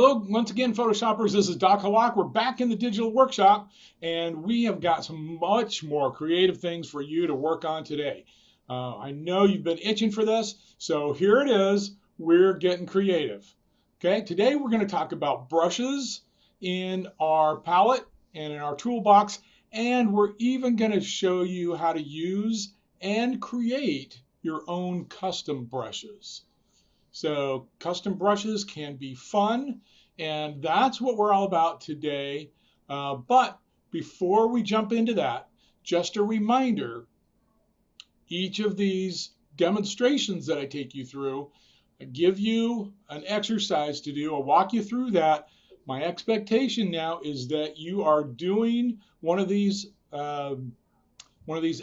Hello, once again, Photoshoppers. This is Doc Hallaq. We're back in the digital workshop, and we have got some much more creative things for you to work on today. I know you've been itching for this, so here it is. We're getting creative. Okay, today we're going to talk about brushes in our palette and in our toolbox, and we're even going to show you how to use and create your own custom brushes. So custom brushes can be fun, and that's what we're all about today. But before we jump into that, just a reminder, each of these demonstrations that I take you through, I give you an exercise to do. I'll walk you through that. My expectation now is that you are doing one of these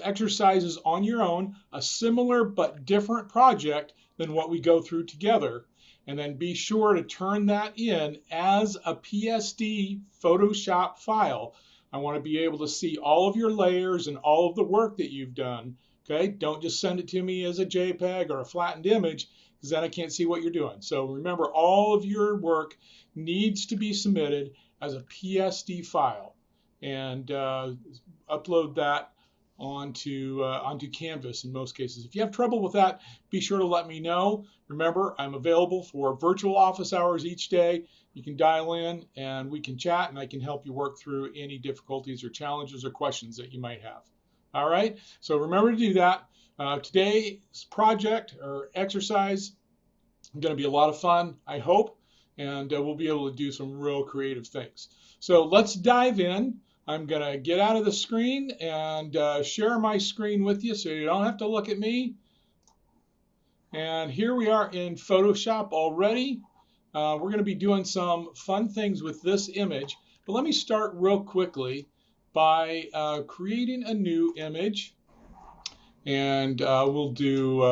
exercises on your own, a similar but different project than what we go through together. And then be sure to turn that in as a PSD Photoshop file. I want to be able to see all of your layers and all of the work that you've done. Okay, don't just send it to me as a JPEG or a flattened image, because then I can't see what you're doing. So remember, all of your work needs to be submitted as a PSD file, and upload that onto Canvas in most cases. If you have trouble with that, be sure to let me know. Remember, I'm available for virtual office hours each day. You can dial in and we can chat, and I can help you work through any difficulties or challenges or questions that you might have. All right, so remember to do that. Today's project or exercise is going to be a lot of fun, I hope, and we'll be able to do some real creative things. So let's dive in. I'm going to get out of the screen and share my screen with you so you don't have to look at me. And here we are in Photoshop already. We're going to be doing some fun things with this image. But let me start real quickly by creating a new image. And we'll do,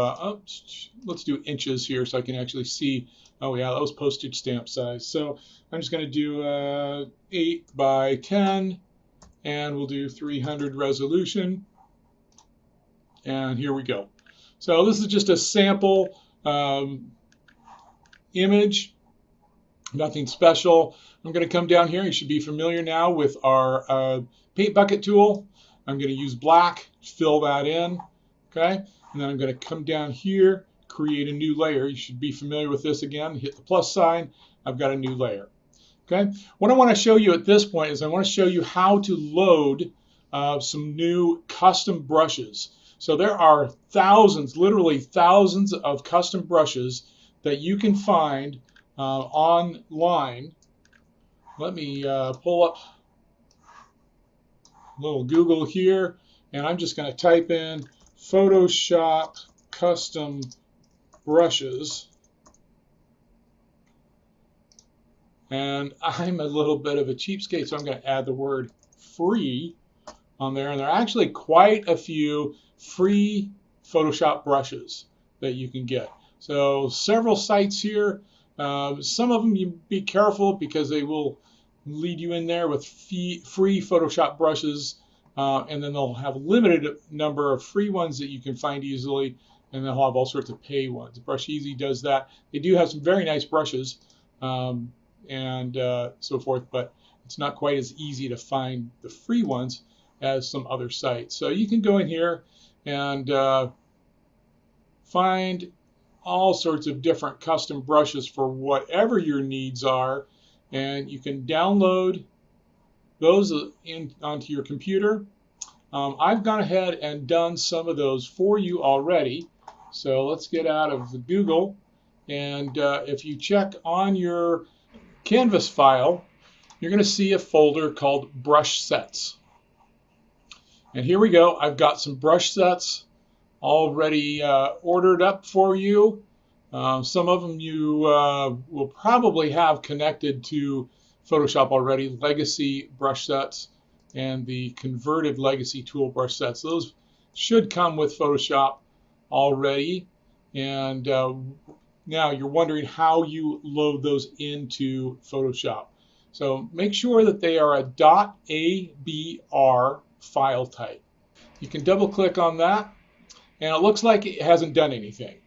let's do inches here so I can actually see. Oh yeah, that was postage stamp size. So I'm just going to do 8 by 10. And we'll do 300 resolution. And here we go. So this is just a sample image, nothing special. I'm going to come down here. You should be familiar now with our paint bucket tool. I'm going to use black, fill that in, okay? And then I'm going to come down here, create a new layer. You should be familiar with this again. Hit the plus sign. I've got a new layer. Okay. What I want to show you at this point is I want to show you how to load some new custom brushes. So there are thousands, literally thousands of custom brushes that you can find online. Let me pull up a little Google here, and I'm just going to type in Photoshop custom brushes. And I'm a little bit of a cheapskate, so I'm going to add the word free on there. And there are actually quite a few free Photoshop brushes that you can get. So several sites here. Some of them you be careful because they will lead you in there with free Photoshop brushes. And then they'll have a limited number of free ones that you can find easily. And they'll have all sorts of pay ones. Brush Easy does that. They do have some very nice brushes. And so forth, but it's not quite as easy to find the free ones as some other sites. So you can go in here and find all sorts of different custom brushes for whatever your needs are, and you can download those onto your computer. I've gone ahead and done some of those for you already. So let's get out of the Google, and if you check on your Canvas file, you're going to see a folder called brush sets. And here we go. I've got some brush sets already ordered up for you. Some of them you will probably have connected to Photoshop already, legacy brush sets and the converted legacy tool brush sets. Those should come with Photoshop already. And now you're wondering how you load those into Photoshop. So make sure that they are a .abr file type. You can double click on that, and it looks like it hasn't done anything.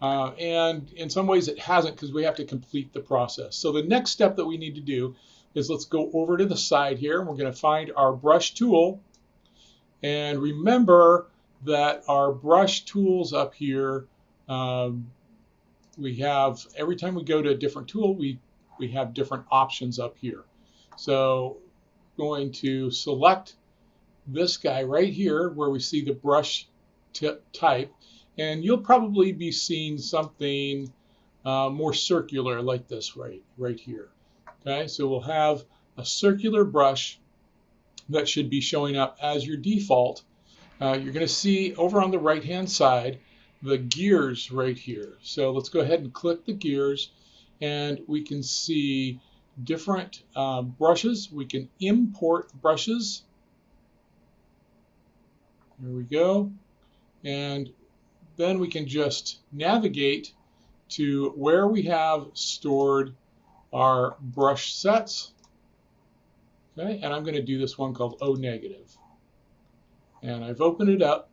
And in some ways it hasn't because we have to complete the process. So the next step that we need to do is let's go over to the side here. And we're going to find our brush tool. And remember that our brush tools up here, we have, every time we go to a different tool, we have different options up here. So going to select this guy right here where we see the brush tip type, and you'll probably be seeing something more circular like this right here. Okay, so we'll have a circular brush that should be showing up as your default. You're going to see over on the right hand side the gears right here. So let's go ahead and click the gears, and we can see different brushes. We can import brushes. There we go. And then we can just navigate to where we have stored our brush sets. Okay, and I'm going to do this one called O negative. And I've opened it up.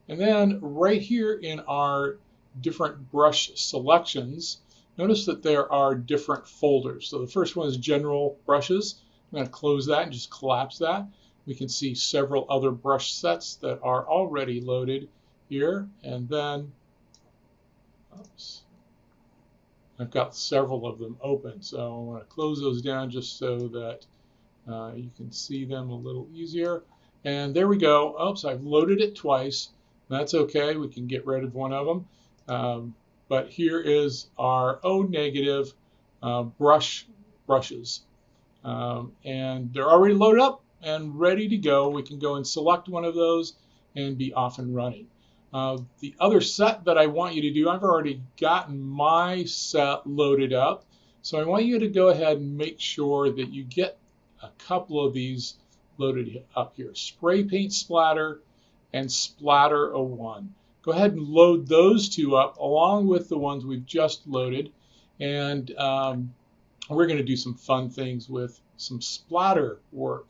And then right here in our different brush selections, notice that there are different folders. So the first one is general brushes. I'm going to close that and just collapse that. We can see several other brush sets that are already loaded here. And then, oops, I've got several of them open. So I want to close those down just so that you can see them a little easier. And there we go. Oops, I've loaded it twice. That's okay. We can get rid of one of them. But here is our O negative brushes. And they're already loaded up and ready to go. We can go and select one of those and be off and running. The other set that I want you to do, I've already gotten my set loaded up. So I want you to go ahead and make sure that you get a couple of these loaded up here. Spray Paint Splatter and Splatter 01. Go ahead and load those two up along with the ones we've just loaded. And we're going to do some fun things with some splatter work.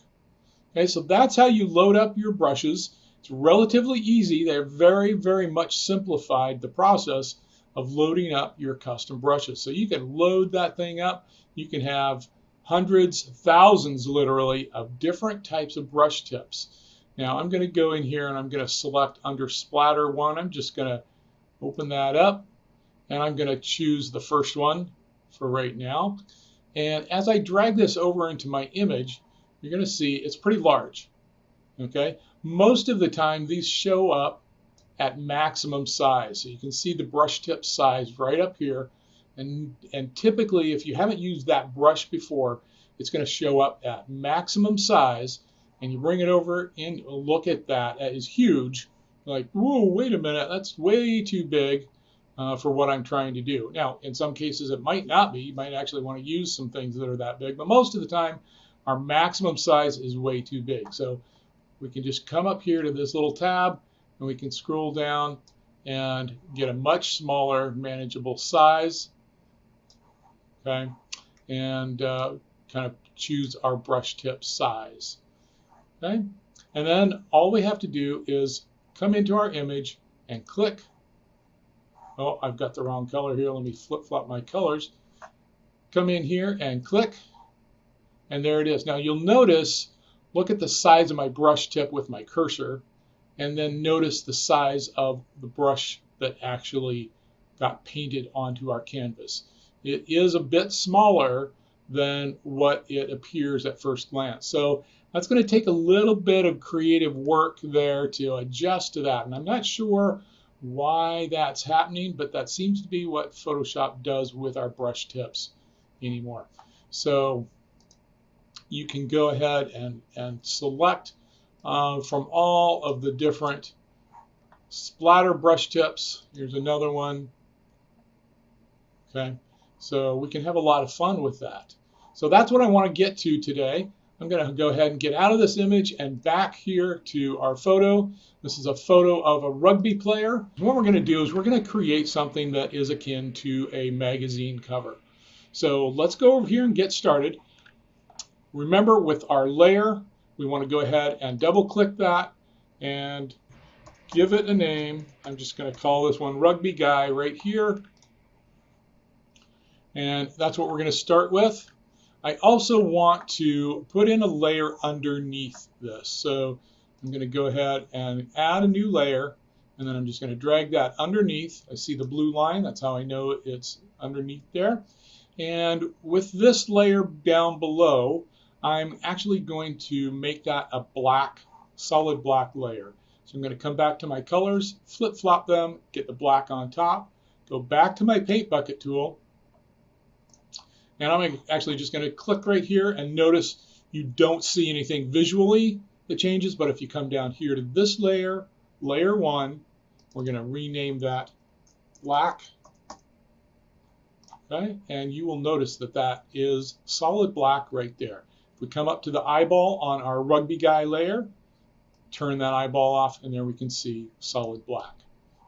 Okay, so that's how you load up your brushes. It's relatively easy. They're very, very much simplified the process of loading up your custom brushes. So you can load that thing up. You can have hundreds, thousands literally, of different types of brush tips. Now I'm going to go in here and I'm going to select under Splatter 1. I'm just going to open that up and I'm going to choose the first one for right now. And as I drag this over into my image, you're going to see it's pretty large. Okay, most of the time these show up at maximum size. So you can see the brush tip size right up here. And typically, if you haven't used that brush before, it's going to show up at maximum size. And you bring it over and look at that. That is huge. Like, whoa, wait a minute, that's way too big for what I'm trying to do. Now, in some cases, it might not be. You might actually want to use some things that are that big. But most of the time, our maximum size is way too big. So we can just come up here to this little tab, and we can scroll down and get a much smaller, manageable size. Okay, and kind of choose our brush tip size. Okay, and then all we have to do is come into our image and click. Oh, I've got the wrong color here. Let me flip-flop my colors. Come in here and click, and there it is. Now you'll notice, look at the size of my brush tip with my cursor, and then notice the size of the brush that actually got painted onto our canvas. It is a bit smaller than what it appears at first glance. So that's going to take a little bit of creative work there to adjust to that. And I'm not sure why that's happening, but that seems to be what Photoshop does with our brush tips anymore. So you can go ahead and select from all of the different splatter brush tips. Here's another one. Okay. So we can have a lot of fun with that. So that's what I want to get to today. I'm going to go ahead and get out of this image and back here to our photo. This is a photo of a rugby player. What we're going to do is we're going to create something that is akin to a magazine cover. So let's go over here and get started. Remember, with our layer, we want to go ahead and double click that and give it a name. I'm just going to call this one Rugby Guy right here. And that's what we're going to start with. I also want to put in a layer underneath this. So I'm going to go ahead and add a new layer, and then I'm just going to drag that underneath. I see the blue line. That's how I know it's underneath there. And with this layer down below, I'm actually going to make that a black, solid black layer. So I'm going to come back to my colors, flip-flop them, get the black on top, go back to my paint bucket tool, and I'm actually just going to click right here, and notice you don't see anything visually that changes, but if you come down here to this layer, layer 1, we're going to rename that black. Okay, and you will notice that that is solid black right there. If we come up to the eyeball on our Rugby Guy layer, turn that eyeball off, and there we can see solid black.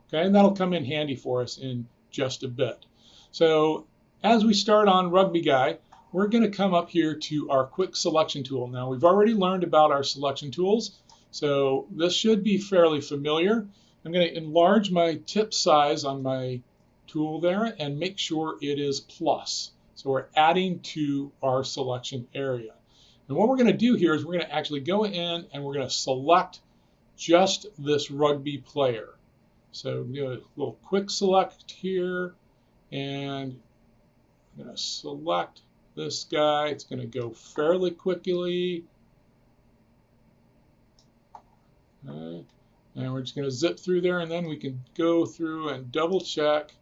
Okay, and that'll come in handy for us in just a bit. So as we start on Rugby Guy, we're going to come up here to our quick selection tool. Now we've already learned about our selection tools, so this should be fairly familiar. I'm going to enlarge my tip size on my tool there and make sure it is plus. So we're adding to our selection area. And what we're going to do here is we're going to actually go in and we're going to select just this rugby player. So do a little quick select here, and I'm going to select this guy. It's going to go fairly quickly. Okay. And we're just going to zip through there, and then we can go through and double check.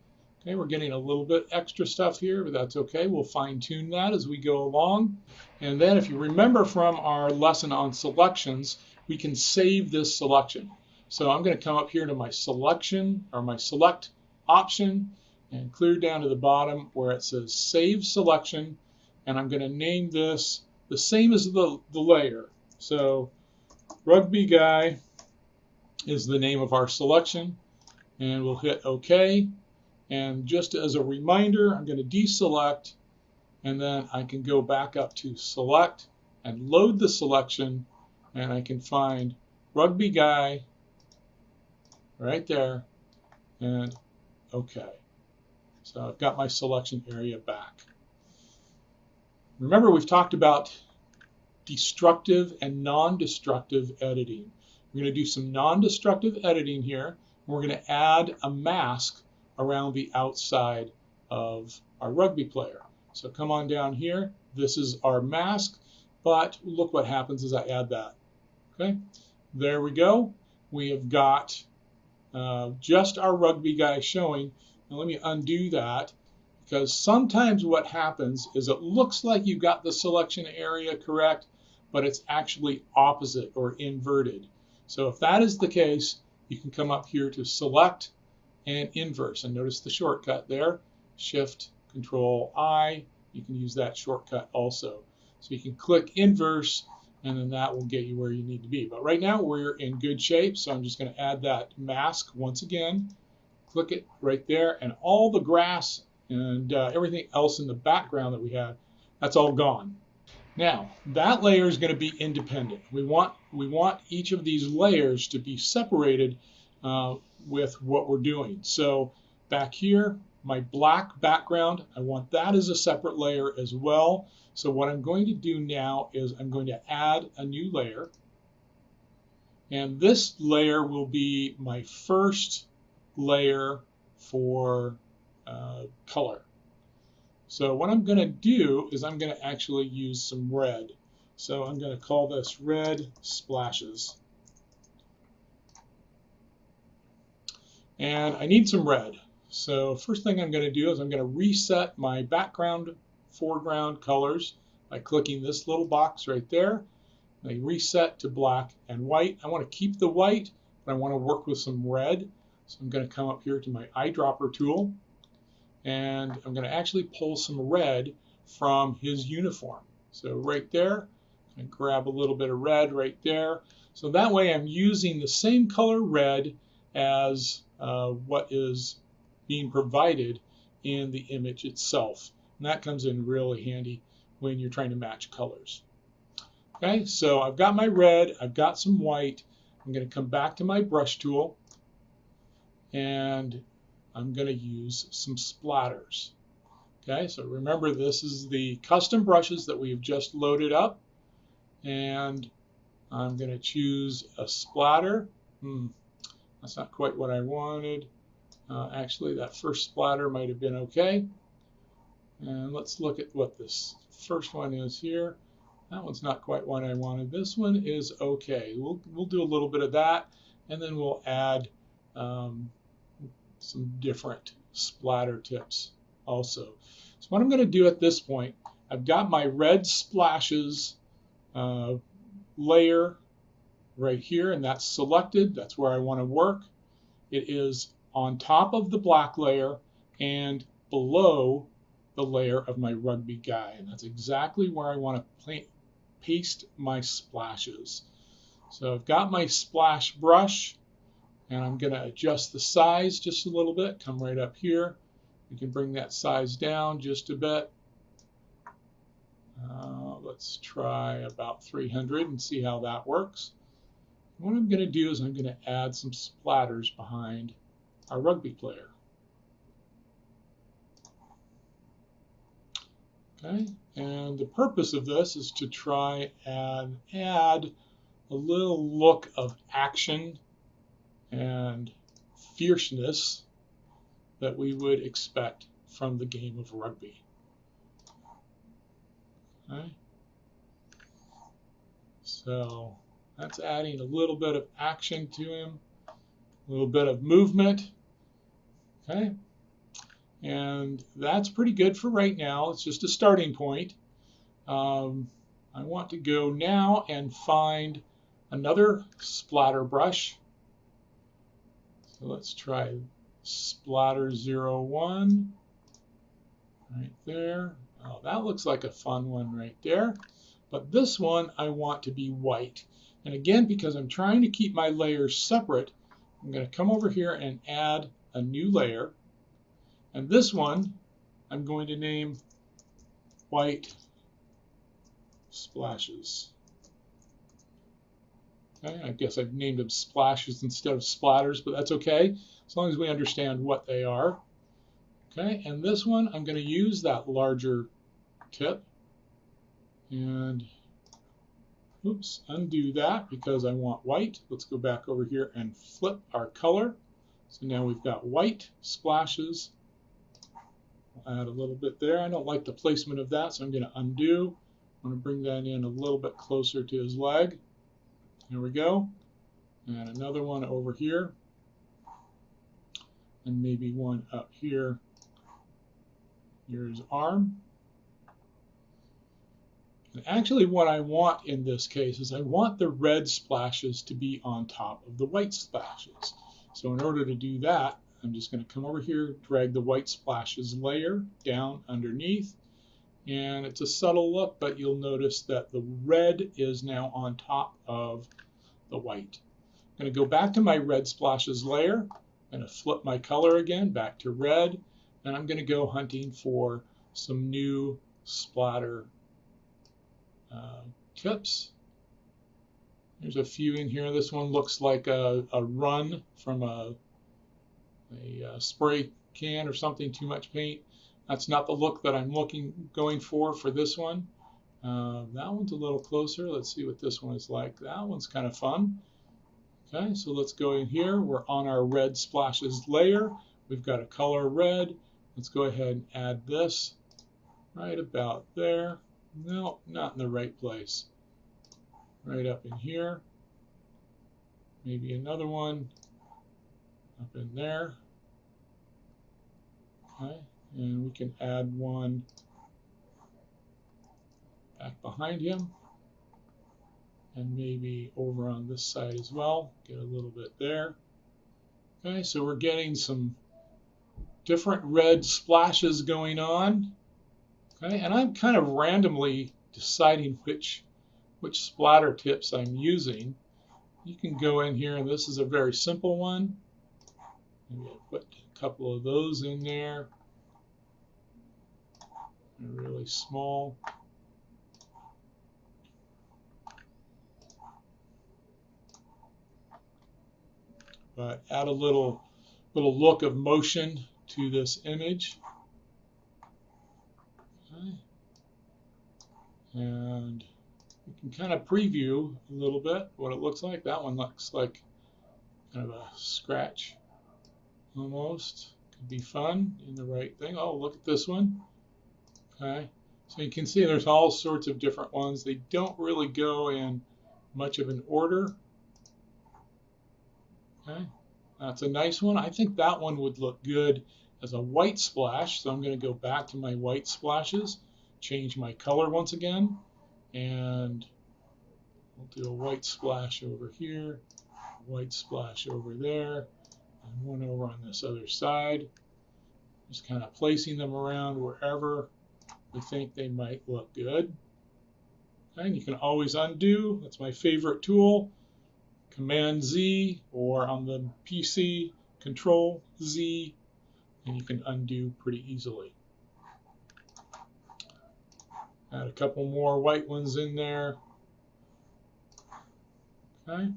Okay, we're getting a little bit extra stuff here, but that's okay. We'll fine tune that as we go along. And then if you remember from our lesson on selections, we can save this selection. So I'm going to come up here to my selection, or my select option, and clear down to the bottom where it says Save Selection, and I'm going to name this the same as the layer. So Rugby Guy is the name of our selection, and we'll hit OK. And just as a reminder, I'm going to deselect, and then I can go back up to Select and load the selection, and I can find Rugby Guy right there, and OK. So I've got my selection area back. Remember, we've talked about destructive and non-destructive editing. We're going to do some non-destructive editing here, and we're going to add a mask around the outside of our rugby player. So come on down here. This is our mask, but look what happens as I add that. Okay, there we go. We have got just our Rugby Guy showing. Now let me undo that, because sometimes what happens is it looks like you've got the selection area correct, but it's actually opposite or inverted. So if that is the case, you can come up here to Select and Inverse, and notice the shortcut there, Shift Control I. You can use that shortcut also. So you can click Inverse, and then that will get you where you need to be. But right now we're in good shape, so I'm just going to add that mask once again. Click it right there, and all the grass and everything else in the background that we had, that's all gone. Now that layer is going to be independent. We want each of these layers to be separated with what we're doing. So back here, my black background, I want that as a separate layer as well. So what I'm going to do now is I'm going to add a new layer, and this layer will be my first layer for color. So what I'm going to do is I'm going to actually use some red. So I'm going to call this Red Splashes. And I need some red. So first thing I'm going to do is I'm going to reset my background foreground colors by clicking this little box right there. I reset to black and white. I want to keep the white, but I want to work with some red. So I'm going to come up here to my eyedropper tool, and I'm going to actually pull some red from his uniform. So right there, I grab a little bit of red right there. So that way I'm using the same color red as what is being provided in the image itself. And that comes in really handy when you're trying to match colors. Okay, so I've got my red, I've got some white. I'm going to come back to my brush tool, and I'm going to use some splatters. Okay, so remember this is the custom brushes that we've just loaded up, and I'm going to choose a splatter. That's not quite what I wanted. Actually, that first splatter might have been okay. And let's look at what this first one is here. That one's not quite what I wanted. This one is okay. We'll do a little bit of that, and then we'll add some different splatter tips also. So what I'm going to do at this point, I've got my red splashes layer right here, and that's selected. That's where I want to work. It is on top of the black layer and below the layer of my rugby guy, and that's exactly where I want to paste my splashes. So I've got my splash brush, and I'm going to adjust the size just a little bit. Come right up here. You can bring that size down just a bit. Let's try about 300 and see how that works. What I'm going to do is I'm going to add some splatters behind our rugby player. Okay, and the purpose of this is to try and add a little look of action and fierceness that we would expect from the game of rugby. Okay. So that's adding a little bit of action to him, a little bit of movement. Okay. And that's pretty good for right now. It's just a starting point. I want to go now and find another splatter brush. So let's try Splatter 01 right there. Oh, that looks like a fun one right there. But this one I want to be white. And again, because I'm trying to keep my layers separate, I'm going to come over here and add a new layer. And this one I'm going to name White Splashes. Okay, I guess I've named them splashes instead of splatters, but that's okay, as long as we understand what they are. Okay, and this one I'm going to use that larger tip, and oops, undo that because I want white. Let's go back over here and flip our color. So now we've got white splashes. I'll add a little bit there. I don't like the placement of that, so I'm going to undo. I'm going to bring that in a little bit closer to his leg. There we go. And another one over here. And maybe one up here. Here's arm. And actually what I want in this case is I want the red splashes to be on top of the white splashes. So in order to do that, I'm just going to come over here, drag the white splashes layer down underneath. And it's a subtle look, but you'll notice that the red is now on top of the white. I'm going to go back to my red splashes layer. I'm going to flip my color again back to red, and I'm going to go hunting for some new splatter tips. There's a few in here. This one looks like a run from a spray can or something, too much paint. That's not the look that I'm going for this one. That one's a little closer. Let's see what this one is like. That one's kind of fun. Okay, so let's go in here. We're on our red splashes layer. We've got a color red. Let's go ahead and add this right about there. No, not in the right place. Right up in here. Maybe another one up in there. Okay, and we can add one back behind him. And maybe over on this side as well. Get a little bit there. Okay, so we're getting some different red splashes going on. Okay, and I'm kind of randomly deciding which splatter tips I'm using. You can go in here, and this is a very simple one. Maybe I'll put a couple of those in there. They're really small. But add a little little look of motion to this image. Okay. And you can kind of preview a little bit what it looks like. That one looks like kind of a scratch almost. Could be fun in the right thing. Oh, look at this one. Okay. So you can see there's all sorts of different ones. They don't really go in much of an order. Okay. That's a nice one. I think that one would look good as a white splash. So I'm going to go back to my white splashes, change my color once again, and we'll do a white splash over here, white splash over there, and one over on this other side. Just kind of placing them around wherever we think they might look good. And you can always undo. That's my favorite tool. Command Z, or on the PC, Control Z, and you can undo pretty easily. Add a couple more white ones in there. Okay.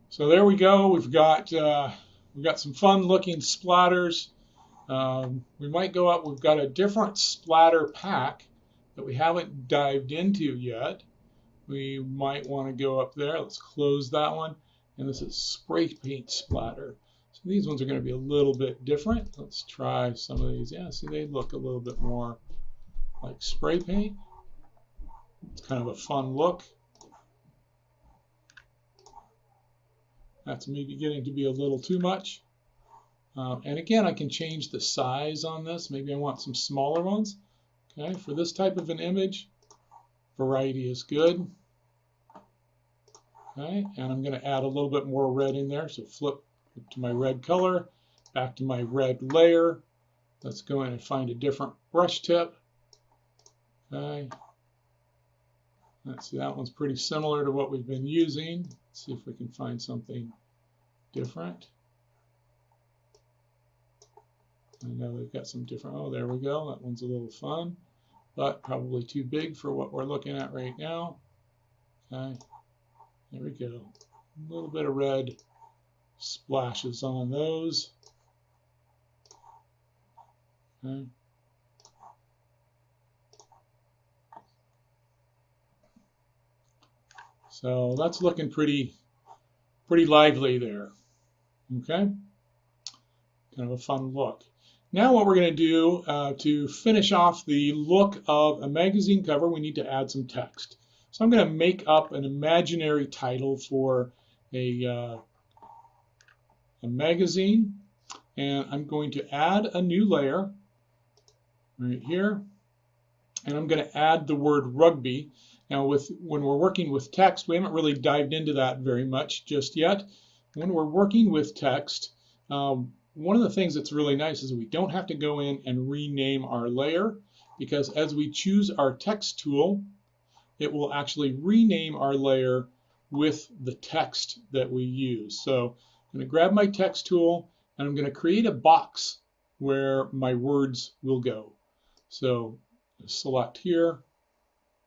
So there we go. We've got some fun-looking splatters. We might go up. We've got a different splatter pack that we haven't dived into yet. We might want to go up there. Let's close that one. And this is spray paint splatter. So these ones are going to be a little bit different. Let's try some of these. Yeah, see, they look a little bit more like spray paint. It's kind of a fun look. That's maybe getting to be a little too much. And again, I can change the size on this. Maybe I want some smaller ones. Okay, for this type of an image, variety is good. Okay, and I'm going to add a little bit more red in there. So flip to my red color, back to my red layer. Let's go in and find a different brush tip. Okay. Let's see, that one's pretty similar to what we've been using. Let's see if we can find something different. I know we've got some different, oh, there we go. That one's a little fun, but probably too big for what we're looking at right now. Okay, there we go. A little bit of red splashes on those. Okay. So that's looking pretty lively there. Okay, kind of a fun look. Now what we're going to do to finish off the look of a magazine cover, we need to add some text. So I'm going to make up an imaginary title for a magazine, and I'm going to add a new layer right here, and I'm going to add the word rugby. Now when we're working with text, we haven't really dived into that very much just yet. When we're working with text, one of the things that's really nice is we don't have to go in and rename our layer, because as we choose our text tool, it will actually rename our layer with the text that we use. So I'm going to grab my text tool and I'm going to create a box where my words will go. So select here,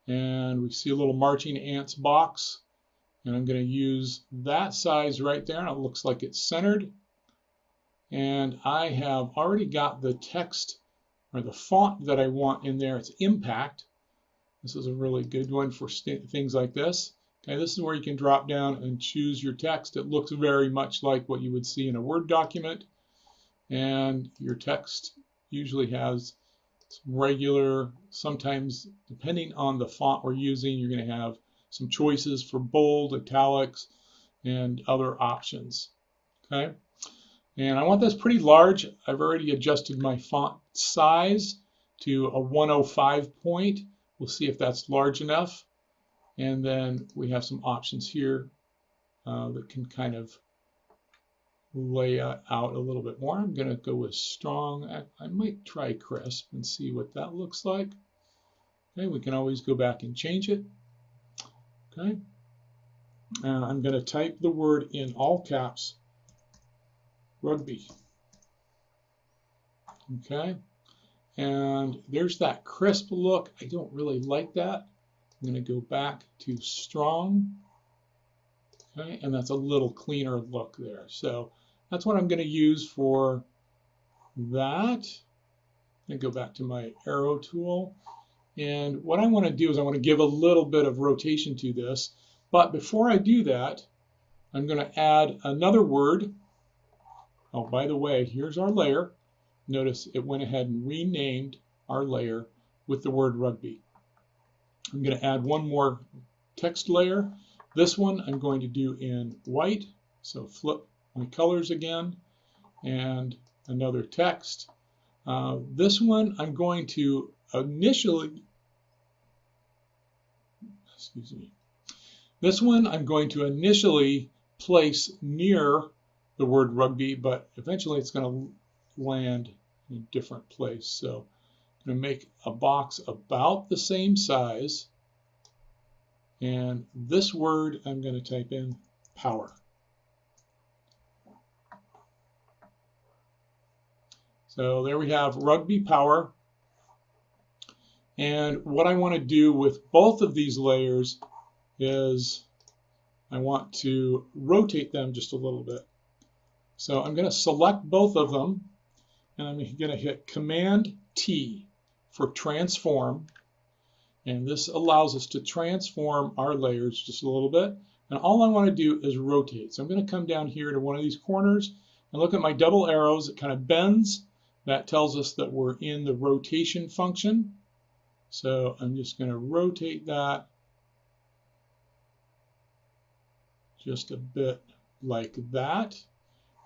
and we see a little marching ants box, and I'm going to use that size right there, and it looks like it's centered. And I have already got the text or the font that I want in there. It's Impact. This is a really good one for things like this. Okay, this is where you can drop down and choose your text. It looks very much like what you would see in a Word document. And your text usually has some regular, sometimes depending on the font we're using, you're going to have some choices for bold, italics, and other options. Okay. And I want this pretty large. I've already adjusted my font size to a 105 point. We'll see if that's large enough. And then we have some options here that can kind of lay out a little bit more. I'm going to go with strong. I might try crisp and see what that looks like. Okay, we can always go back and change it. Okay. I'm going to type the word in all caps, rugby. Okay, and there's that crisp look. I don't really like that. I'm going to go back to strong, Okay, and that's a little cleaner look there. So that's what I'm going to use for that. And go back to my arrow tool. And what I want to do is I want to give a little bit of rotation to this. But before I do that, I'm going to add another word. Oh, by the way, here's our layer. Notice it went ahead and renamed our layer with the word rugby. I'm going to add one more text layer. This one I'm going to do in white. So flip my colors again and another text. This one I'm going to initially, this one I'm going to initially place near the word rugby, but eventually it's going to land in a different place. So I'm going to make a box about the same size. And this word I'm going to type in power. So there we have rugby power. And what I want to do with both of these layers is I want to rotate them just a little bit. So I'm going to select both of them, and I'm going to hit Command T for transform. And this allows us to transform our layers just a little bit. And all I want to do is rotate. So I'm going to come down here to one of these corners and look at my double arrows. It kind of bends. That tells us that we're in the rotation function. So I'm just going to rotate that just a bit like that.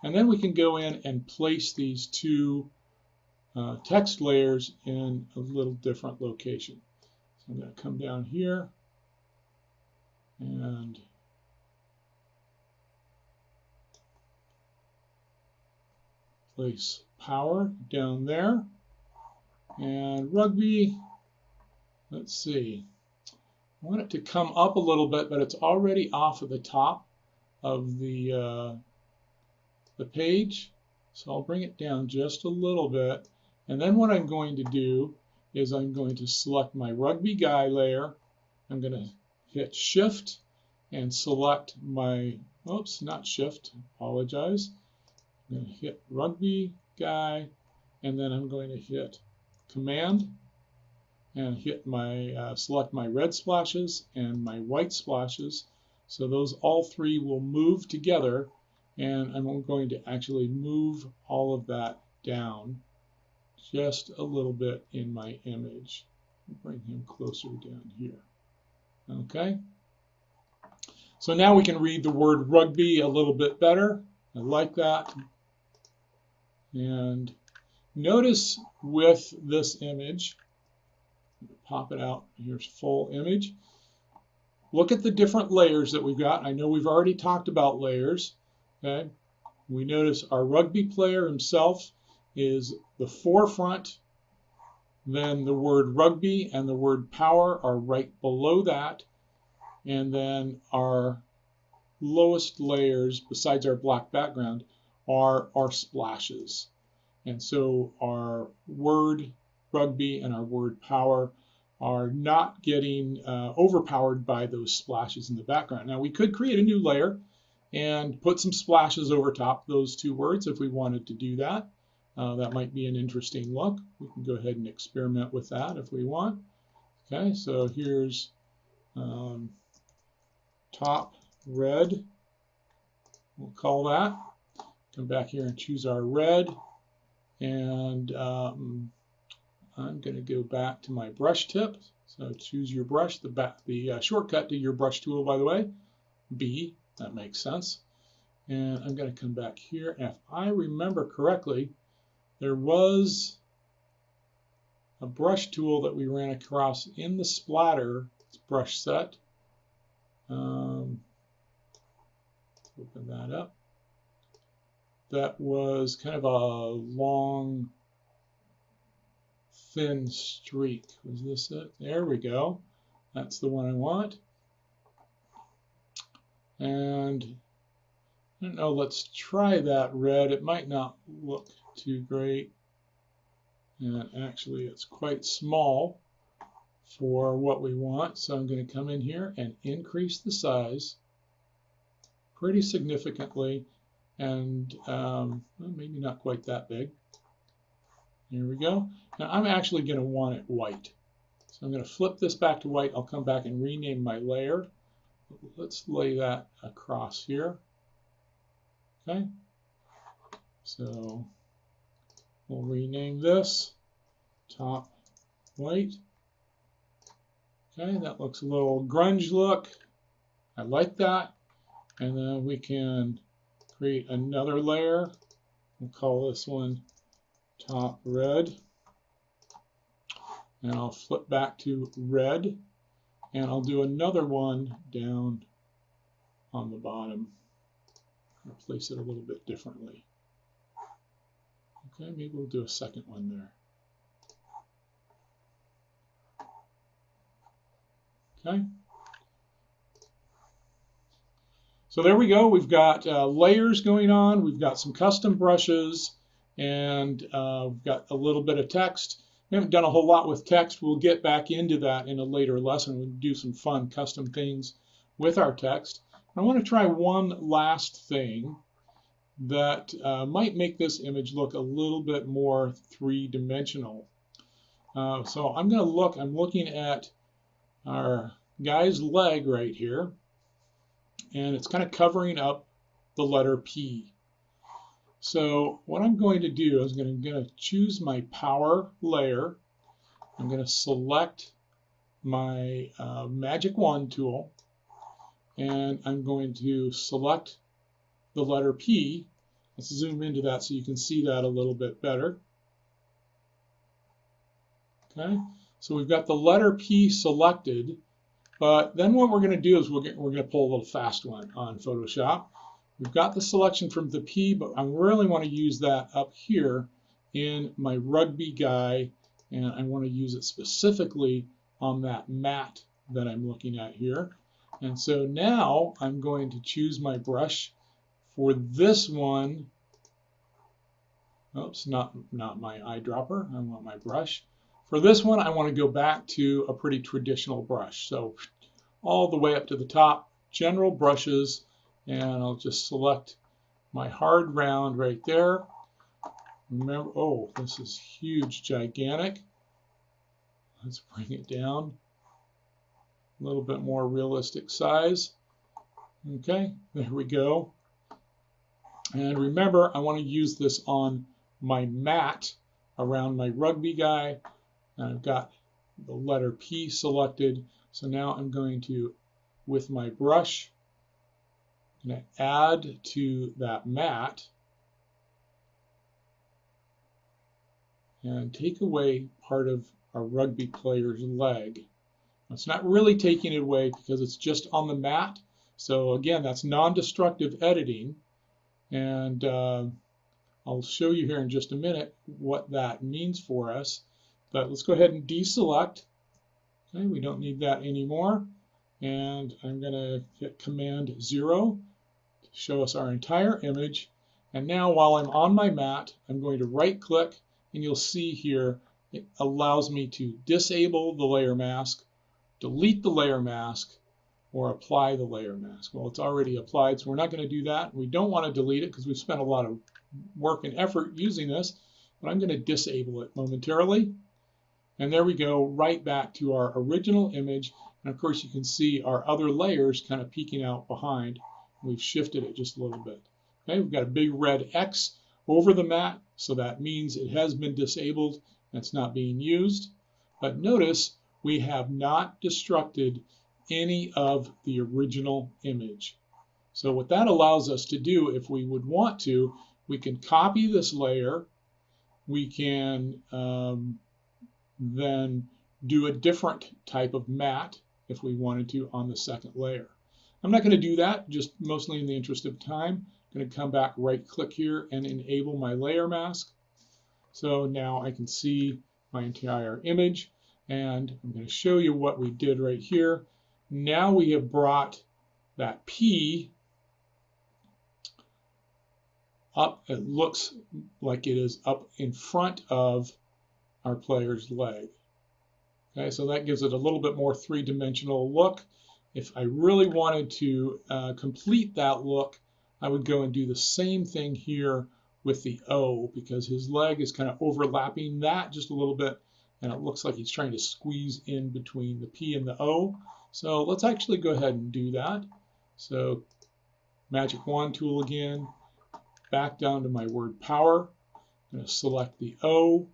And then we can go in and place these two text layers in a little different location. So I'm going to come down here and place power down there. And rugby, let's see. I want it to come up a little bit, but it's already off of the top of the page. So I'll bring it down just a little bit. And then what I'm going to do is I'm going to select my rugby guy layer. I'm going to hit Shift and select my, oops, not Shift, apologize. I'm going to hit rugby guy, and then I'm going to hit Command and hit my, select my red splashes and my white splashes. So those all three will move together, and I'm going to actually move all of that down just a little bit in my image. Bring him closer down here. Okay. So now we can read the word rugby a little bit better. I like that. And notice with this image, pop it out, here's full image. Look at the different layers that we've got. I know we've already talked about layers. Okay. We notice our rugby player himself is the forefront. Then the word rugby and the word power are right below that. And then our lowest layers, besides our black background, are our splashes. And so our word rugby and our word power are not getting overpowered by those splashes in the background. Now we could create a new layer and put some splashes over top those two words if we wanted to do that. That might be an interesting look. We can go ahead and experiment with that if we want. Okay, so here's top red, we'll call that. Come back here and choose our red, and I'm going to go back to my brush tip. So choose your brush, the shortcut to your brush tool, by the way, B, that makes sense. And I'm going to come back here. If I remember correctly, there was a brush tool that we ran across in the splatter brush set. Open that up. That was kind of a long, thin streak. Was this it? There we go. That's the one I want. And I don't know, let's try that red. It might not look too great. And actually, it's quite small for what we want. So I'm going to come in here and increase the size. pretty significantly, and well, maybe not quite that big. Here we go. Now I'm actually going to want it white. So I'm going to flip this back to white. I'll come back and rename my layer. Let's lay that across here. Okay. So we'll rename this top white. Okay, that looks a little grunge look. I like that. And then we can create another layer. We'll call this one top red. And I'll flip back to red. And I'll do another one down on the bottom. I'll place it a little bit differently. Okay, maybe we'll do a second one there. Okay. So there we go. We've got layers going on. We've got some custom brushes, and we've got a little bit of text. We haven't done a whole lot with text. We'll get back into that in a later lesson. We'll do some fun custom things with our text. I want to try one last thing that might make this image look a little bit more three-dimensional. So I'm looking at our guy's leg right here, and it's kind of covering up the letter P. So what I'm going to do is I'm going to choose my power layer. I'm going to select my magic wand tool, and I'm going to select the letter P. Let's zoom into that so you can see that a little bit better. Okay, so we've got the letter P selected, but then what we're going to do is we're going to pull a little fast one on Photoshop. We've got the selection from the P, but I really want to use that up here in my rugby guy, and I want to use it specifically on that mat that I'm looking at here. And so now I'm going to choose my brush for this one. Oops, not my eyedropper. I want my brush. For this one, I want to go back to a pretty traditional brush. So all the way up to the top, general brushes, and I'll just select my hard round right there. Remember, oh, this is huge, gigantic. Let's bring it down. A little bit more realistic size. Okay, there we go. And remember, I want to use this on my mat around my rugby guy. And I've got the letter P selected. So now I'm going to, with my brush, I'm going to add to that mat and take away part of a rugby player's leg. It's not really taking it away because it's just on the mat. So again, that's non-destructive editing. And I'll show you here in just a minute what that means for us. But let's go ahead and deselect. Okay, we don't need that anymore. And I'm going to hit Command 0 to show us our entire image. And now while I'm on my mat, I'm going to right click, and you'll see here it allows me to disable the layer mask, delete the layer mask, or apply the layer mask. Well, it's already applied, so we're not going to do that. We don't want to delete it because we've spent a lot of work and effort using this, but I'm going to disable it momentarily. And there we go, right back to our original image. And of course, you can see our other layers kind of peeking out behind. We've shifted it just a little bit. Okay, we've got a big red X over the mat, so that means it has been disabled and it's not being used. But notice we have not destructed any of the original image. So what that allows us to do, if we would want to, we can copy this layer. We can then do a different type of mat if we wanted to on the second layer. I'm not going to do that, just mostly in the interest of time. I'm going to come back, right click here, and enable my layer mask. So now I can see my entire image, and I'm going to show you what we did right here. Now we have brought that P up. It looks like it is up in front of our player's leg. Okay, so that gives it a little bit more three-dimensional look. If I really wanted to complete that look, I would go and do the same thing here with the O, because his leg is kind of overlapping that just a little bit, and it looks like he's trying to squeeze in between the P and the O. So let's actually go ahead and do that. So Magic Wand tool again, back down to my word power. I'm going to select the O,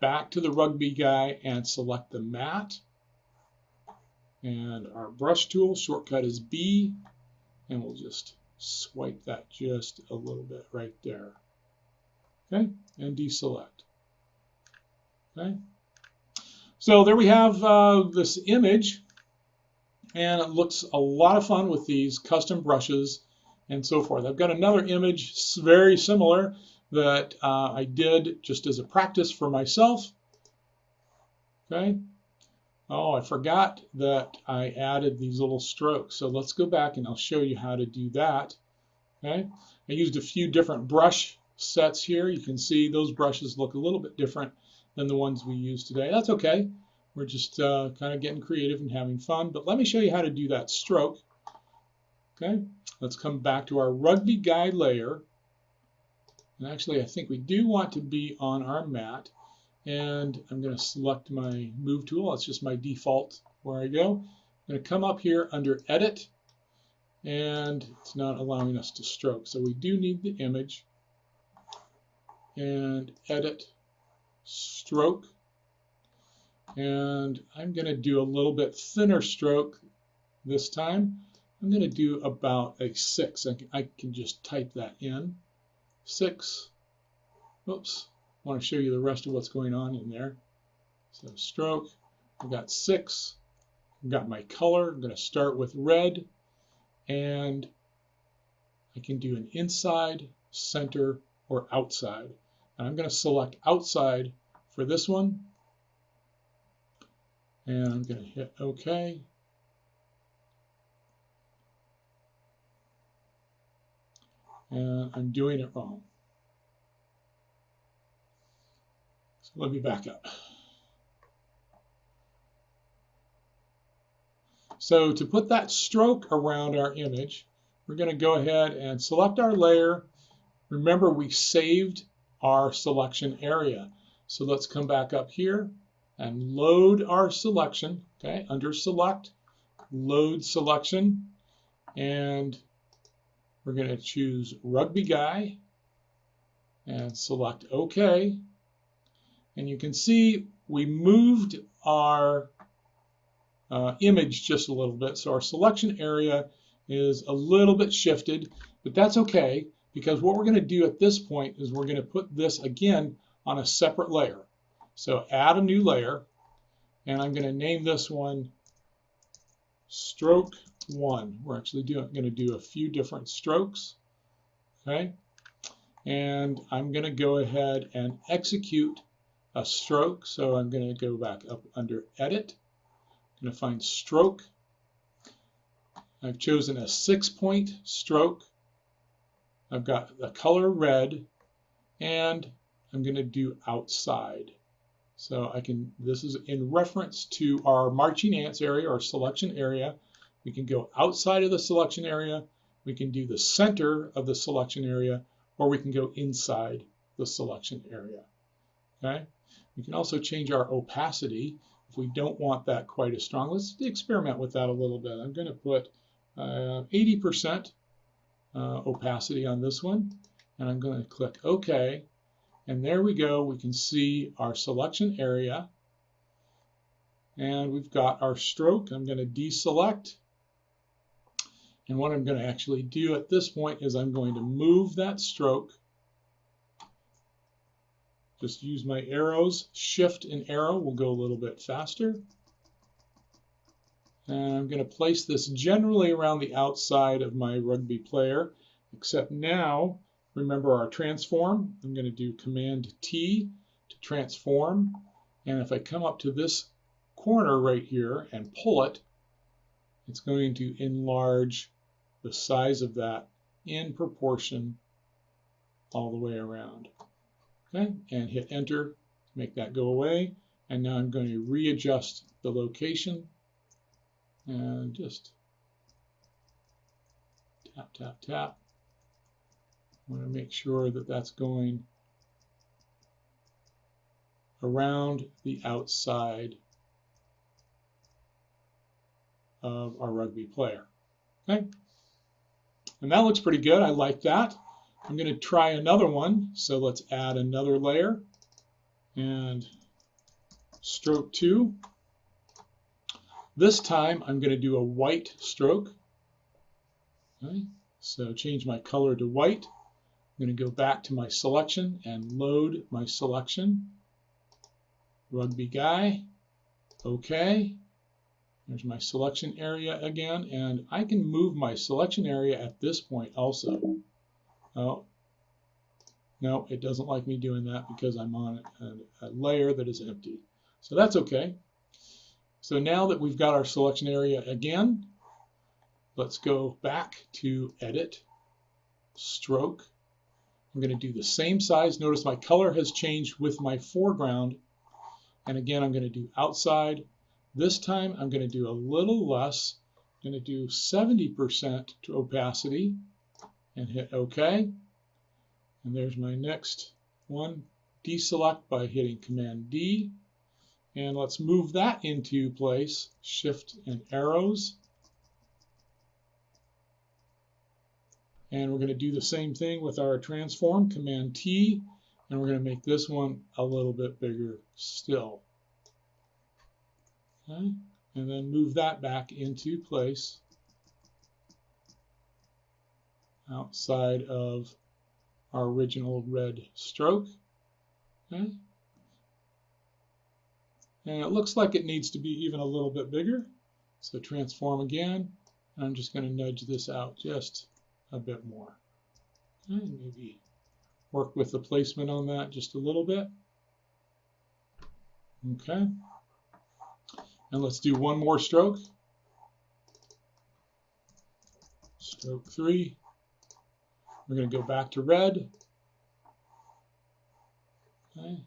back to the rugby guy and select the mat. And our brush tool shortcut is B, and we'll just swipe that just a little bit right there. Okay, and deselect. Okay, so there we have this image, and it looks a lot of fun with these custom brushes and so forth. I've got another image very similar that I did just as a practice for myself. Okay. Oh, I forgot that I added these little strokes. So let's go back and I'll show you how to do that. Okay. I used a few different brush sets here. You can see those brushes look a little bit different than the ones we use today. That's okay. We're just kind of getting creative and having fun. But let me show you how to do that stroke. Okay. Let's come back to our rugby guy layer. And actually, I think we do want to be on our mat. And I'm going to select my move tool. That's just my default where I go. I'm going to come up here under edit, and it's not allowing us to stroke. So we do need the image, and edit, stroke. And I'm going to do a little bit thinner stroke this time. I'm going to do about a 6. I can just type that in. 6. Oops. I want to show you the rest of what's going on in there. So stroke, I've got 6. I've got my color. I'm going to start with red, and I can do an inside, center, or outside. And I'm going to select outside for this one, and I'm going to hit OK. And I'm doing it wrong. So let me back up. So to put that stroke around our image, we're going to go ahead and select our layer. Remember, we saved our selection area. So let's come back up here and load our selection. Okay, under select, load selection, and we're going to choose rugby guy and select OK. And you can see we moved our image just a little bit. So our selection area is a little bit shifted, but that's okay, because what we're going to do at this point is we're going to put this again on a separate layer. So add a new layer, and I'm going to name this one stroke 1. We're actually going to do a few different strokes. Okay, and I'm going to go ahead and execute a stroke. So I'm going to go back up under edit. I'm going to find stroke. I've chosen a 6-point stroke. I've got the color red, and I'm going to do outside. So I can, this is in reference to our marching ants area, our selection area. We can go outside of the selection area, we can do the center of the selection area, or we can go inside the selection area. Okay? We can also change our opacity if we don't want that quite as strong. Let's experiment with that a little bit. I'm going to put 80% opacity on this one, and I'm going to click OK. And there we go. We can see our selection area, and we've got our stroke. I'm going to deselect. And what I'm going to actually do at this point is I'm going to move that stroke. Just use my arrows, shift and arrow will go a little bit faster. And I'm going to place this generally around the outside of my rugby player, except now, remember our transform. I'm going to do Command T to transform. And if I come up to this corner right here and pull it, it's going to enlarge the size of that in proportion all the way around. Okay, and hit enter to make that go away. And now I'm going to readjust the location. And just tap, tap, tap. I want to make sure that that's going around the outside of our rugby player. Okay, and that looks pretty good. I like that. I'm going to try another one. So let's add another layer and stroke 2. This time I'm going to do a white stroke. Okay, so change my color to white. I'm going to go back to my selection and load my selection. Rugby guy. Okay. There's my selection area again, and I can move my selection area at this point also. Oh, no, it doesn't like me doing that because I'm on a layer that is empty. So that's okay. So now that we've got our selection area again, let's go back to Edit, Stroke. I'm going to do the same size. Notice my color has changed with my foreground. And again, I'm going to do outside. This time, I'm going to do a little less. I'm going to do 70% to opacity and hit OK. And there's my next one. Deselect by hitting Command D. And let's move that into place. Shift and arrows. And we're going to do the same thing with our transform. Command T. And we're going to make this one a little bit bigger still. Okay. And then move that back into place outside of our original red stroke. Okay. And it looks like it needs to be even a little bit bigger. So transform again. And I'm just going to nudge this out just a bit more. Okay. Maybe work with the placement on that just a little bit. Okay. And let's do one more stroke. Stroke 3. We're going to go back to red. Okay.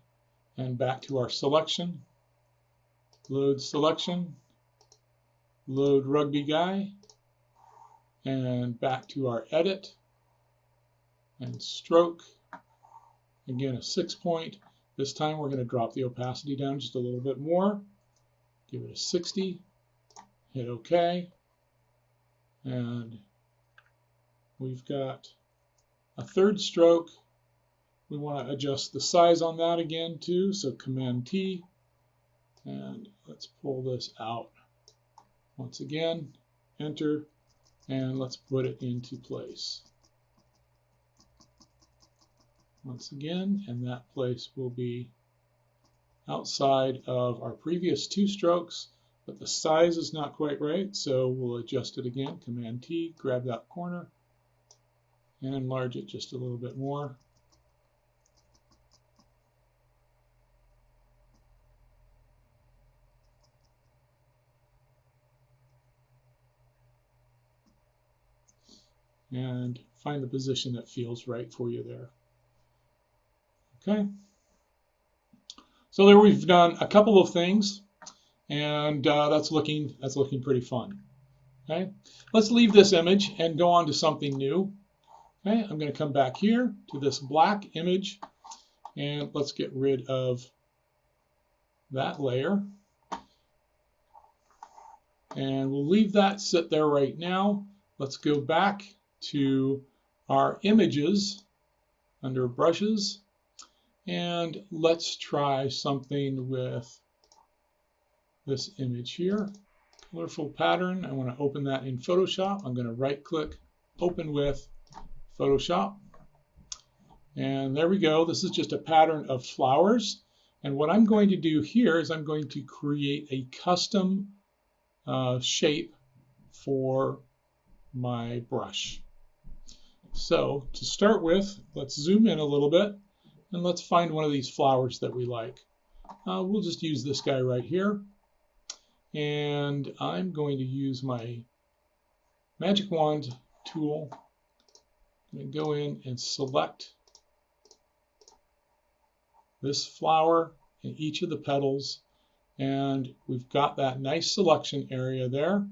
And back to our selection. Load selection. Load rugby guy. And back to our edit. And stroke. Again, a 6-point. This time we're going to drop the opacity down just a little bit more. Give it a 60, hit OK, and we've got a third stroke. We want to adjust the size on that again too, so Command T, and let's pull this out. Once again, Enter, and let's put it into place. Once again, and that place will be outside of our previous 2 strokes, but the size is not quite right, so we'll adjust it again. Command T, grab that corner, and enlarge it just a little bit more. And find the position that feels right for you there. Okay. So there we've done a couple of things, and that's looking pretty fun. Okay, let's leave this image and go on to something new. Okay, I'm going to come back here to this black image, and let's get rid of that layer, and we'll leave that sit there right now. Let's go back to our images under brushes. And let's try something with this image here. Colorful pattern. I want to open that in Photoshop. I'm going to right click, open with Photoshop. And there we go. This is just a pattern of flowers. And what I'm going to do here is I'm going to create a custom shape for my brush. So to start with, let's zoom in a little bit. And let's find one of these flowers that we like. We'll just use this guy right here. And I'm going to use my magic wand tool. I'm going to go in and select this flower and each of the petals. And we've got that nice selection area there.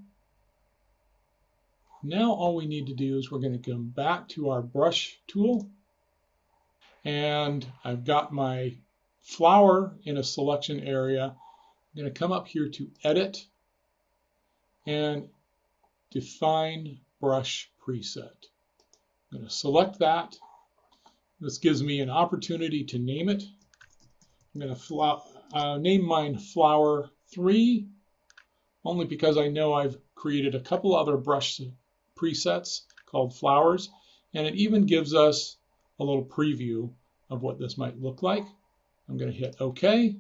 Now all we need to do is we're going to come back to our brush tool, and I've got my flower in a selection area. I'm going to come up here to Edit and Define Brush Preset. I'm going to select that. This gives me an opportunity to name it. I'm going to name mine Flower 3, only because I know I've created a couple other brush presets called flowers, and it even gives us a little preview of what this might look like. I'm going to hit OK.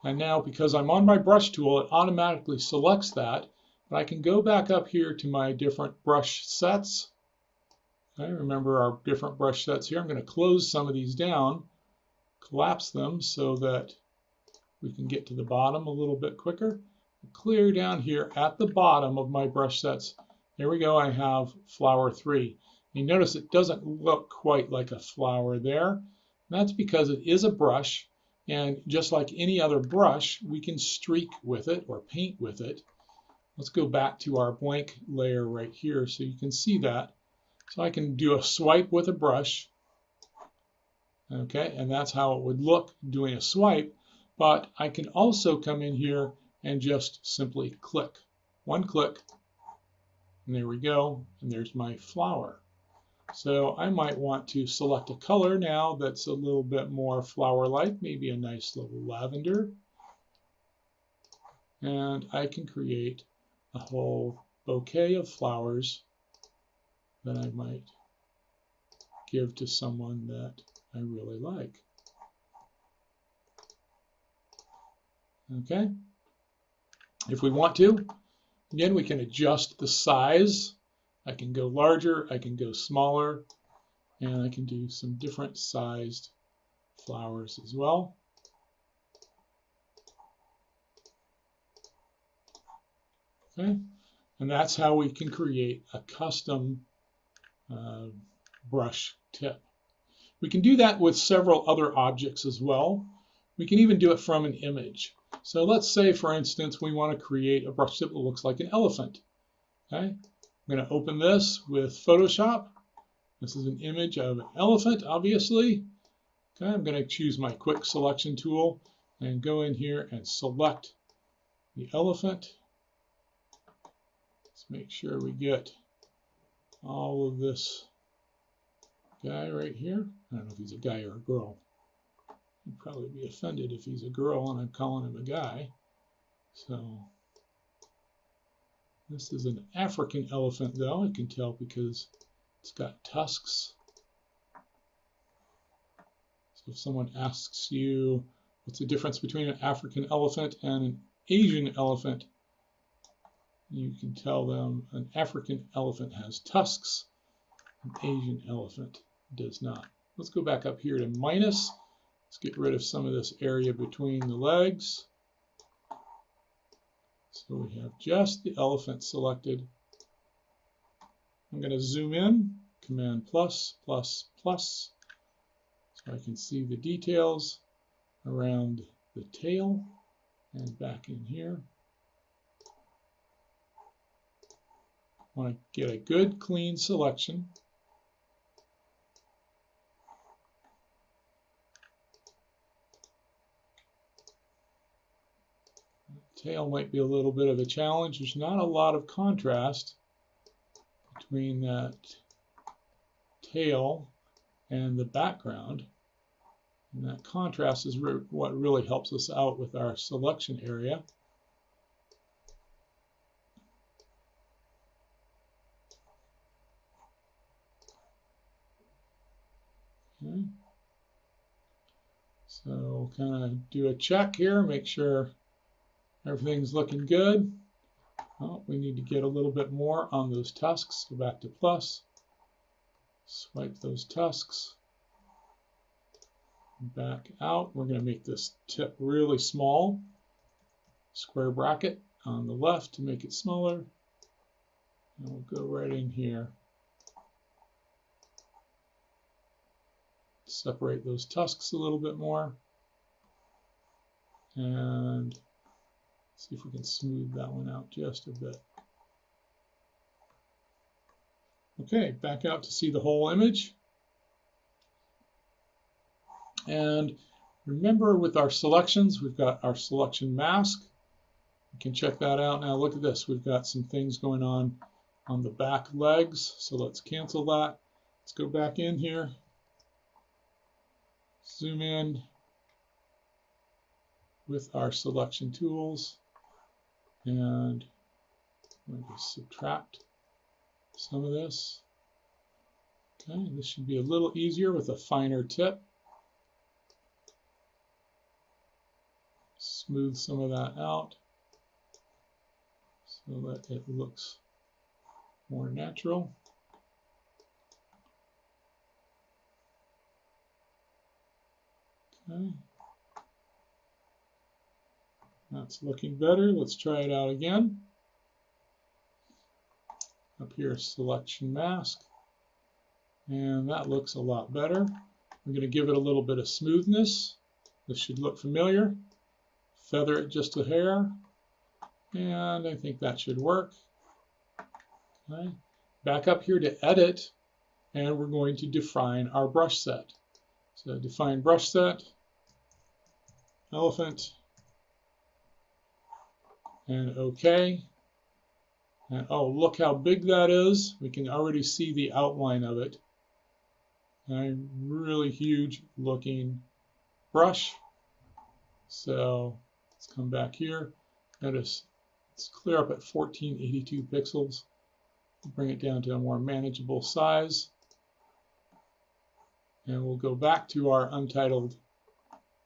And now, because I'm on my brush tool, it automatically selects that. But I can go back up here to my different brush sets. Okay, remember our different brush sets here. I'm going to close some of these down, collapse them so that we can get to the bottom a little bit quicker. Clear down here at the bottom of my brush sets. There we go, I have flower 3. You notice it doesn't look quite like a flower there. That's because it is a brush, and just like any other brush, we can streak with it or paint with it. Let's go back to our blank layer right here so you can see that. So I can do a swipe with a brush, okay, and that's how it would look doing a swipe, but I can also come in here and just simply click. One click, and there we go, and there's my flower. So I might want to select a color now that's a little bit more flower-like, maybe a nice little lavender, and I can create a whole bouquet of flowers that I might give to someone that I really like. Okay. If we want to, again, we can adjust the size. I can go larger, I can go smaller, and I can do some different sized flowers as well. Okay. And that's how we can create a custom brush tip. We can do that with several other objects as well. We can even do it from an image. So let's say, for instance, we want to create a brush tip that looks like an elephant. Okay, I'm going to open this with Photoshop. This is an image of an elephant, obviously. Okay, I'm going to choose my quick selection tool and go in here and select the elephant. Let's make sure we get all of this guy right here. I don't know if he's a guy or a girl. He'd probably be offended if he's a girl and I'm calling him a guy. So this is an African elephant, though. I can tell because it's got tusks. So if someone asks you what's the difference between an African elephant and an Asian elephant, you can tell them an African elephant has tusks, an Asian elephant does not. Let's go back up here to minus. Let's get rid of some of this area between the legs. So we have just the elephant selected. I'm going to zoom in, Command plus, plus, plus, so I can see the details around the tail and back in here. I want to get a good clean selection. Tail might be a little bit of a challenge. There's not a lot of contrast between that tail and the background. And that contrast is what really helps us out with our selection area. Okay. So kind of do a check here, make sure everything's looking good. Oh, we need to get a little bit more on those tusks. Go back to plus. Swipe those tusks. Back out. We're going to make this tip really small. Square bracket on the left to make it smaller. And we'll go right in here. Separate those tusks a little bit more. And see if we can smooth that one out just a bit. Okay, back out to see the whole image. And remember, with our selections, we've got our selection mask. You can check that out. Now look at this. We've got some things going on the back legs. So let's cancel that. Let's go back in here. Zoom in with our selection tools. And maybe subtract some of this. Okay, this should be a little easier with a finer tip. Smooth some of that out so that it looks more natural. Okay. That's looking better. Let's try it out again. Up here, selection mask. And that looks a lot better. We're going to give it a little bit of smoothness. This should look familiar. Feather it just a hair. And I think that should work. Okay. Back up here to edit. And we're going to define our brush set. So define brush set, elephant, and OK. And oh, look how big that is. We can already see the outline of it. A really huge looking brush. So let's come back here. Notice it's clear up at 1482 pixels. Bring it down to a more manageable size. And we'll go back to our untitled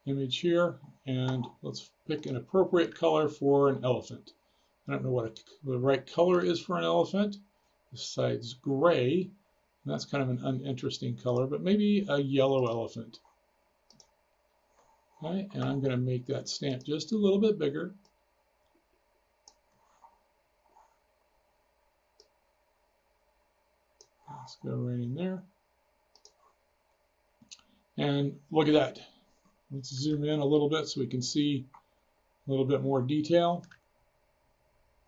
image here. And let's pick an appropriate color for an elephant. I don't know what the right color is for an elephant. This side's gray. And that's kind of an uninteresting color, but maybe a yellow elephant. Okay, and I'm going to make that stamp just a little bit bigger. Let's go right in there. And look at that. Let's zoom in a little bit so we can see a little bit more detail.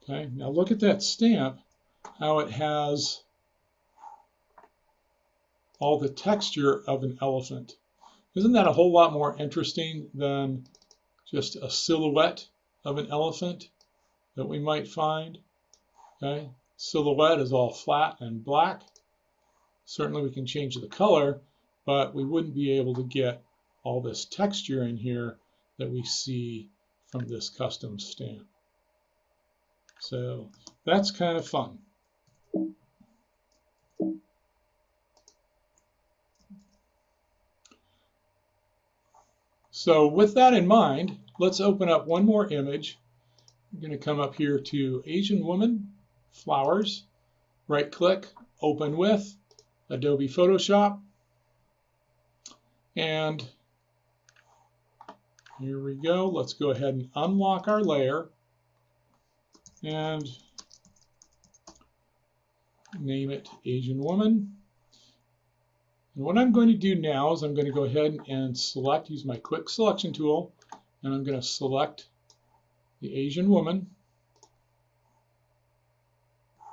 Okay, now look at that stamp, how it has all the texture of an elephant. Isn't that a whole lot more interesting than just a silhouette of an elephant that we might find? Okay, silhouette is all flat and black. Certainly we can change the color, but we wouldn't be able to get all this texture in here that we see from this custom stamp. So that's kind of fun. So with that in mind, let's open up one more image. We're going to come up here to Asian Woman, Flowers, right click, open with, Adobe Photoshop. And here we go. Let's go ahead and unlock our layer and name it Asian Woman. And what I'm going to do now is I'm going to go ahead and select, use my quick selection tool, and I'm going to select the Asian Woman.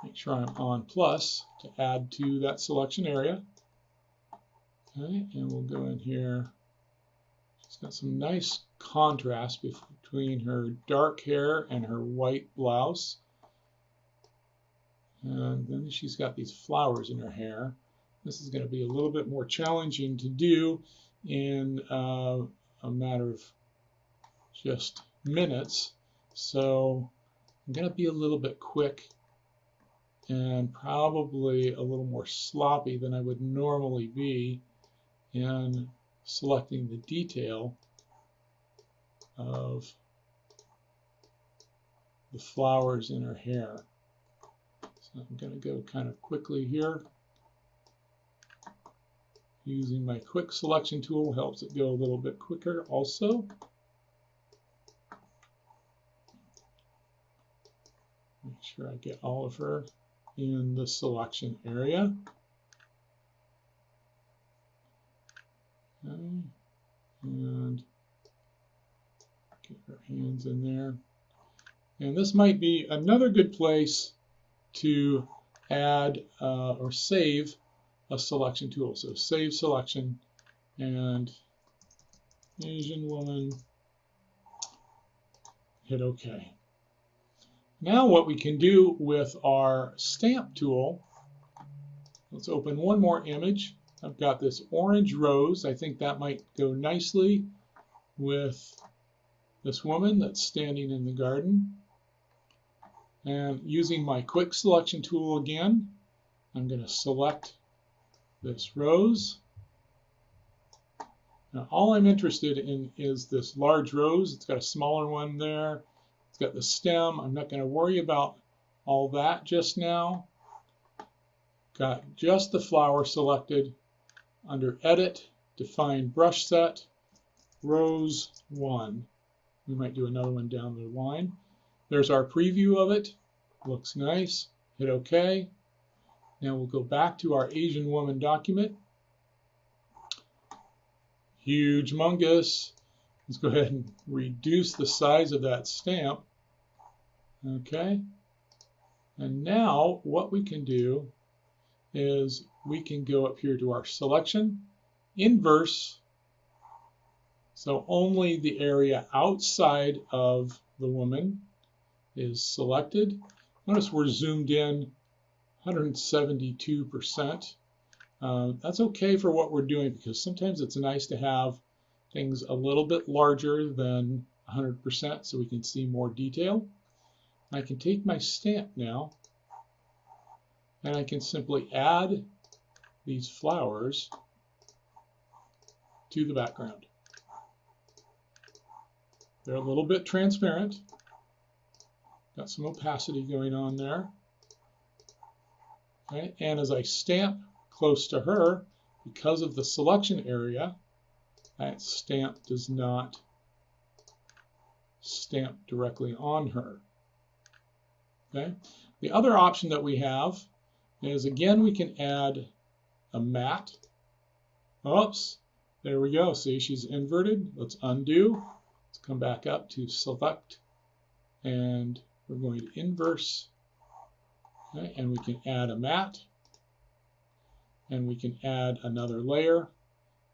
Make sure I'm on plus to add to that selection area. Okay, and we'll go in here. She's got some nice contrast between her dark hair and her white blouse. And then she's got these flowers in her hair. This is going to be a little bit more challenging to do in a matter of just minutes. So I'm going to be a little bit quick and probably a little more sloppy than I would normally be in selecting the detail of the flowers in her hair. So I'm going to go kind of quickly here. Using my quick selection tool helps it go a little bit quicker also. Make sure I get all of her in the selection area. Okay. And get her hands in there. And this might be another good place to add or save a selection tool. So save selection and Asian woman, hit OK. Now what we can do with our stamp tool, let's open one more image. I've got this orange rose. I think that might go nicely with this woman that's standing in the garden. And using my quick selection tool again, I'm going to select this rose. Now all I'm interested in is this large rose. It's got a smaller one there. It's got the stem. I'm not going to worry about all that just now. Got just the flower selected. Under Edit, Define Brush Set, Rose 1. We might do another one down the line. There's our preview of it. Looks nice. Hit OK. Now we'll go back to our Asian woman document. Huge mungus. Let's go ahead and reduce the size of that stamp. Okay. And now what we can do is we can go up here to our selection, inverse, so only the area outside of the woman is selected. Notice we're zoomed in 172%. That's okay for what we're doing because sometimes it's nice to have things a little bit larger than 100% so we can see more detail. I can take my stamp now and I can simply add these flowers to the background. They're a little bit transparent. Got some opacity going on there. Okay, and as I stamp close to her, because of the selection area, that stamp does not stamp directly on her. Okay. The other option that we have is, again, we can add a matte. Oops, there we go. See, she's inverted. Let's undo. Let's come back up to select, and we're going to inverse. Okay, and we can add a matte, and we can add another layer.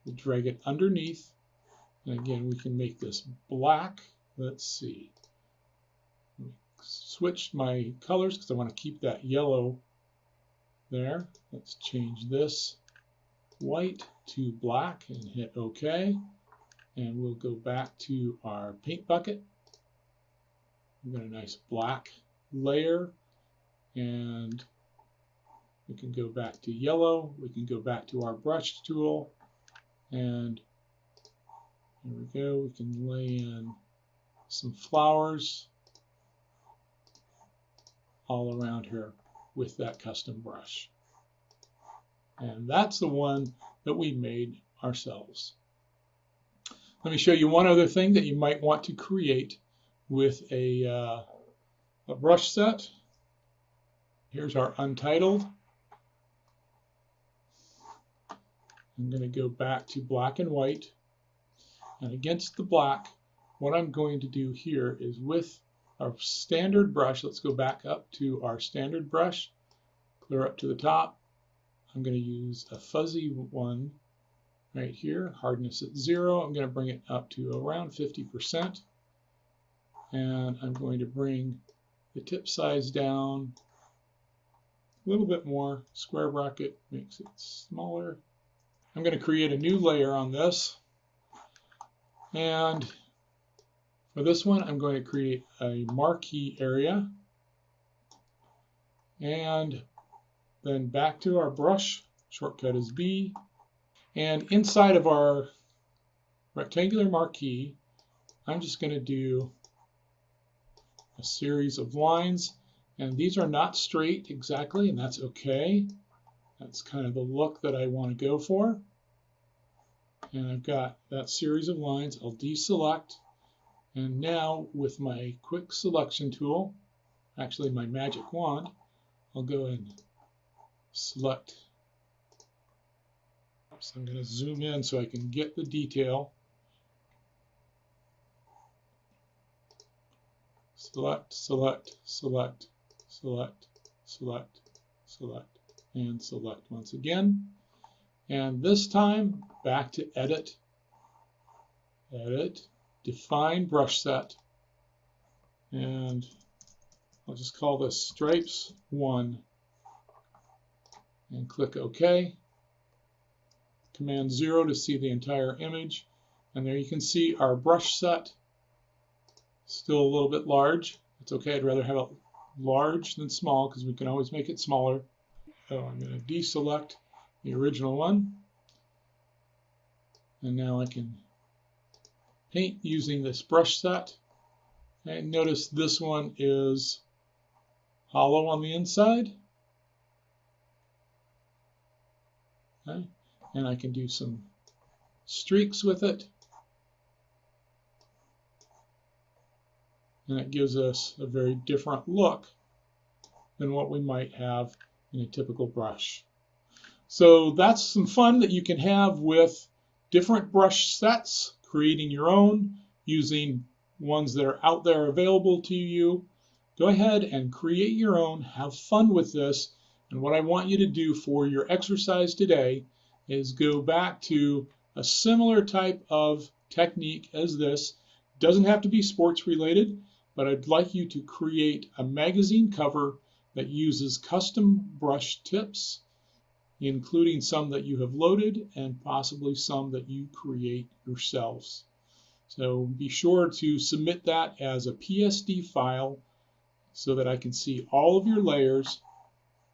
We'll drag it underneath, and again, we can make this black. Let's see. Switch my colors because I want to keep that yellow there. Let's change this white to black and hit OK. And we'll go back to our paint bucket. We've got a nice black layer, and we can go back to yellow. We can go back to our brush tool, and here we go. We can lay in some flowers all around her with that custom brush. And that's the one that we made ourselves. Let me show you one other thing that you might want to create with a brush set. Here's our untitled. I'm going to go back to black and white. And against the black, what I'm going to do here is with our standard brush, let's go back up to our standard brush, clear up to the top. I'm going to use a fuzzy one right here, hardness at 0. I'm going to bring it up to around 50%. And I'm going to bring the tip size down a little bit more. Square bracket makes it smaller. I'm going to create a new layer on this. And for this one, I'm going to create a marquee area. And then back to our brush, shortcut is B. And inside of our rectangular marquee, I'm just going to do a series of lines. And these are not straight exactly, and that's okay. That's kind of the look that I want to go for. And I've got that series of lines. I'll deselect. And now with my quick selection tool, actually my magic wand, I'll go and select. So I'm going to zoom in so I can get the detail. Select, select, select, select, select, select, and select once again. And this time, back to Edit, Edit, Define Brush Set. And I'll just call this Stripes 1. And click OK. Command 0 to see the entire image. And there you can see our brush set. Still a little bit large. It's okay, I'd rather have it large than small because we can always make it smaller. So I'm going to deselect the original one. And now I can paint using this brush set. And notice this one is hollow on the inside. Okay. And I can do some streaks with it. And it gives us a very different look than what we might have in a typical brush. So that's some fun that you can have with different brush sets, creating your own, using ones that are out there available to you. Go ahead and create your own, have fun with this. And what I want you to do for your exercise today is go back to a similar type of technique as this. It doesn't have to be sports related, but I'd like you to create a magazine cover that uses custom brush tips, including some that you have loaded and possibly some that you create yourselves. So be sure to submit that as a PSD file so that I can see all of your layers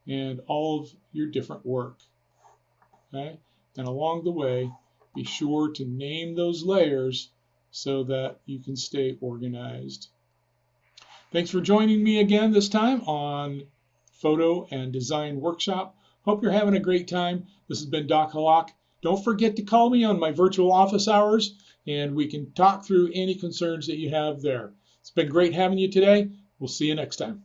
and all of your different work. Okay? And along the way, be sure to name those layers so that you can stay organized. Thanks for joining me again this time on Photo and Design Workshop. Hope you're having a great time. This has been Doc Hallaq. Don't forget to call me on my virtual office hours and we can talk through any concerns that you have there. It's been great having you today. We'll see you next time.